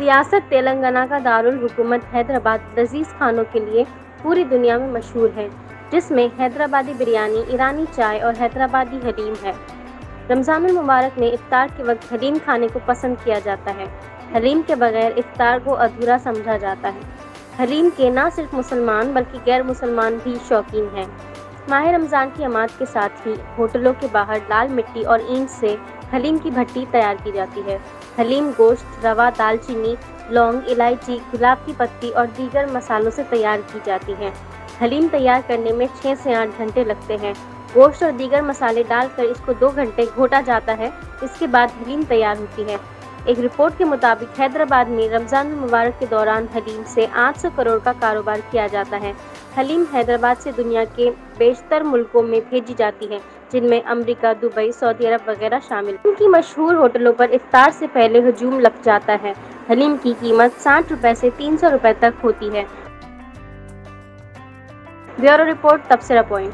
ریاست تلنگانہ کا دارالحکومت حیدرآباد لذیذ کھانوں کے لیے پوری دنیا میں مشہور ہے، جس میں حیدرآبادی بریانی، ایرانی چائے اور حیدرآبادی حلیم ہے۔ رمضان المبارک میں افطار کے وقت حلیم کھانے کو پسند کیا جاتا ہے۔ حلیم کے بغیر افطار کو ادھورا سمجھا جاتا ہے۔ حلیم کے نہ صرف مسلمان بلکہ غیر مسلمان بھی شوقین ہیں۔ ماہ رمضان کی آمد کے ساتھ ہی ہوٹلوں کے باہر لال مٹی اور اینٹ سے حلیم کی بھٹی تیار کی جاتی ہے۔ حلیم گوشت، روا، دال چینی، لونگ، الائچی، گلاب کی پتی اور دیگر مسالوں سے تیار کی جاتی ہے۔ حلیم تیار کرنے میں 6 سے 8 گھنٹے لگتے ہیں۔ گوشت اور دیگر مسالے ڈال کر اس کو 2 گھنٹے گھوٹا جاتا ہے، اس کے بعد حلیم تیار ہوتی ہے۔ ایک رپورٹ کے مطابق حیدرآباد میں رمضان المبارک کے دوران حلیم سے 800 کروڑ کا کاروبار کیا جاتا ہے۔ حلیم حیدرآباد سے دنیا کے بیشتر ملکوں میں بھیجی جاتی ہے، جن میں امریکہ، دبئی، سعودی عرب وغیرہ شامل ہیں۔ ان کی مشہور ہوٹلوں پر افطار سے پہلے ہجوم لگ جاتا ہے۔ حلیم کی قیمت 60 روپے سے 300 روپے تک ہوتی ہے۔ بیورو رپورٹ، تبصرہ پوائنٹ۔